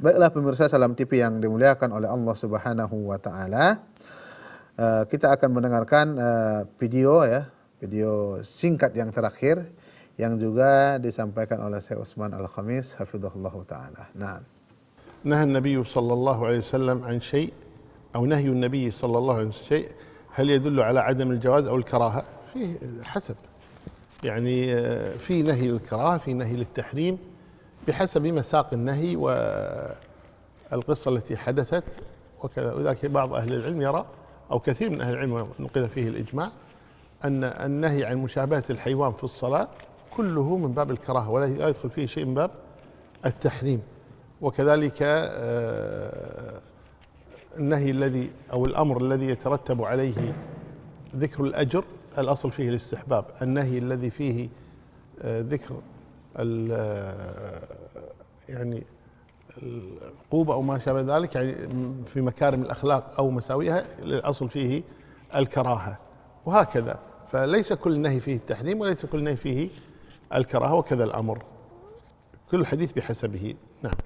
Baiklah pemirsa Salam TV yang dimuliakan oleh Allah Subhanahu wa taala. Kita akan mendengarkan video video singkat yang terakhir yang juga disampaikan oleh Syekh Utsman Al-Khamis hafizahullah taala. Nah. نهى النبي صلى الله عليه وسلم عن شيء أو نهي النبي صلى الله عليه وسلم شيء هل يدل على عدم الجواز أو الكراهة؟ في حسب، يعني في نهي للكراهة، في نهي للتحريم بحسب مساق النهي والقصة التي حدثت وكذا. وذلك بعض أهل العلم يرى أو كثير من أهل العلم نقل فيه الإجماع أن النهي عن مشابهة الحيوان في الصلاة كله من باب الكراهة ولا يدخل فيه شيء من باب التحريم. وكذلك النهي الذي أو الأمر الذي يترتب عليه ذكر الأجر الأصل فيه الاستحباب. النهي الذي فيه ذكر يعني العقوبة أو ما شابه ذلك يعني في مكارم الأخلاق أو مساويها الأصل فيه الكراهة، وهكذا. فليس كل نهي فيه التحريم وليس كل نهي فيه الكراهة، وكذا الأمر، كل الحديث بحسبه. نعم.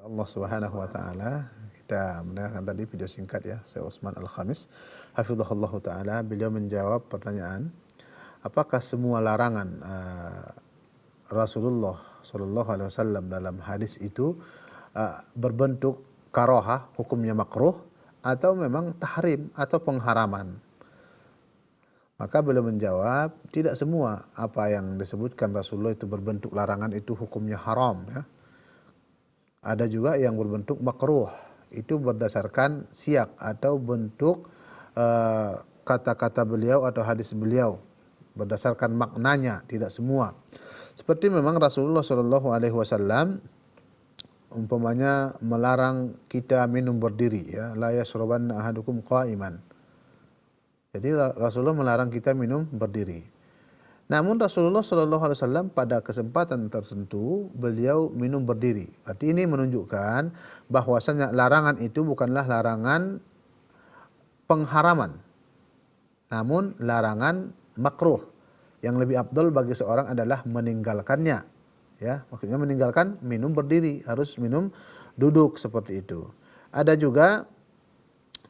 Allah Subhanahu wa taala, kita mendengarkan tadi video singkat ya Syekh Utsman Al-Khamis hafizahullah taala. Beliau menjawab pertanyaan, apakah semua larangan Rasulullah sallallahu alaihi wasallam dalam hadis itu berbentuk karohah, hukumnya makruh, atau memang tahrim atau pengharaman? Maka beliau menjawab, tidak semua apa yang disebutkan Rasulullah itu berbentuk larangan itu hukumnya haram ya. Ada juga yang berbentuk makruh, itu berdasarkan siyak atau bentuk kata-kata beliau atau hadis beliau, berdasarkan maknanya, tidak semua. Seperti memang Rasulullah Shallallahu Alaihi Wasallam umpamanya melarang kita minum berdiri ya, la yashrabanna ahadukum qa'iman. Jadi Rasulullah melarang kita minum berdiri. Namun Rasulullah Shallallahu Alaihi Wasallam pada kesempatan tertentu beliau minum berdiri. Berarti ini menunjukkan bahwasanya larangan itu bukanlah larangan pengharaman, namun larangan makruh. Yang lebih afdal bagi seorang adalah meninggalkannya. Ya, maksudnya meninggalkan minum berdiri, harus minum duduk seperti itu. Ada juga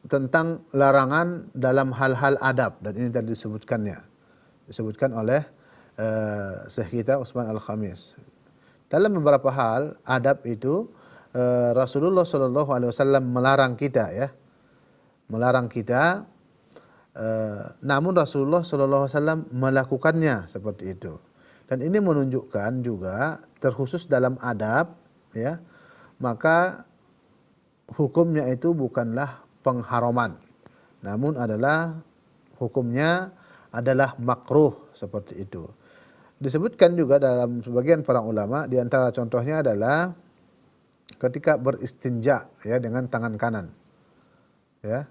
tentang larangan dalam hal-hal adab, dan ini tadi disebutkan oleh Syekh kita Utsman Al-Khamis. Dalam beberapa hal adab itu Rasulullah Shallallahu Alaihi Wasallam melarang kita ya, melarang kita. Namun Rasulullah Shallallahu Alaihi Wasallam melakukannya seperti itu. Dan ini menunjukkan juga terkhusus dalam adab ya, maka hukumnya itu bukanlah pengharaman, namun adalah hukumnya adalah makruh seperti itu. Disebutkan juga dalam sebagian para ulama, di antara contohnya adalah ketika beristinja ya dengan tangan kanan. Ya.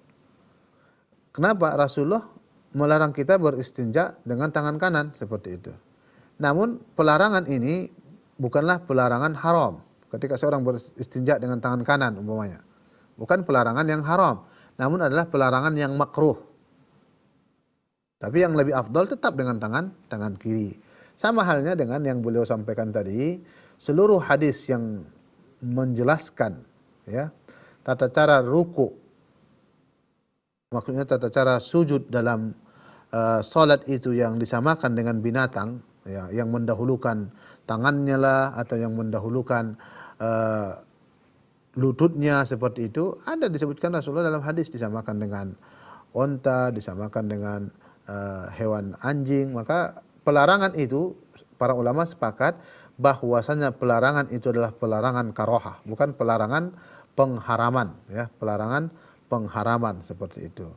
Kenapa Rasulullah melarang kita beristinja dengan tangan kanan seperti itu? Namun pelarangan ini bukanlah pelarangan haram. Ketika seorang beristinja dengan tangan kanan umpamanya, bukan pelarangan yang haram, namun adalah pelarangan yang makruh. Tapi yang lebih afdal tetap dengan tangan kiri. Sama halnya dengan yang beliau sampaikan tadi, seluruh hadis yang menjelaskan ya tata cara ruku, maksudnya tata cara sujud dalam salat itu yang disamakan dengan binatang ya, yang mendahulukan tangannya lah atau yang mendahulukan lututnya seperti itu, ada disebutkan Rasulullah dalam hadis disamakan dengan onta, disamakan dengan hewan anjing. Maka pelarangan itu para ulama sepakat bahwasanya pelarangan itu adalah pelarangan karohah, bukan pelarangan pengharaman ya, pelarangan pengharaman seperti itu.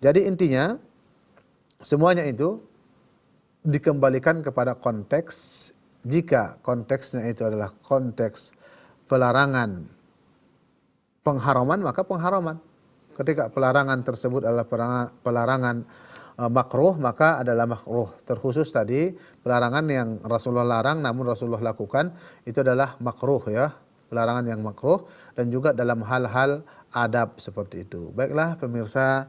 Jadi intinya semuanya itu dikembalikan kepada konteks. Jika konteksnya itu adalah konteks pelarangan pengharaman, maka pengharaman. Ketika pelarangan tersebut adalah pelarangan makruh, maka adalah makruh. Terkhusus tadi pelarangan yang Rasulullah larang namun Rasulullah lakukan itu adalah makruh ya, pelarangan yang makruh. Dan juga dalam hal-hal adab seperti itu. Baiklah pemirsa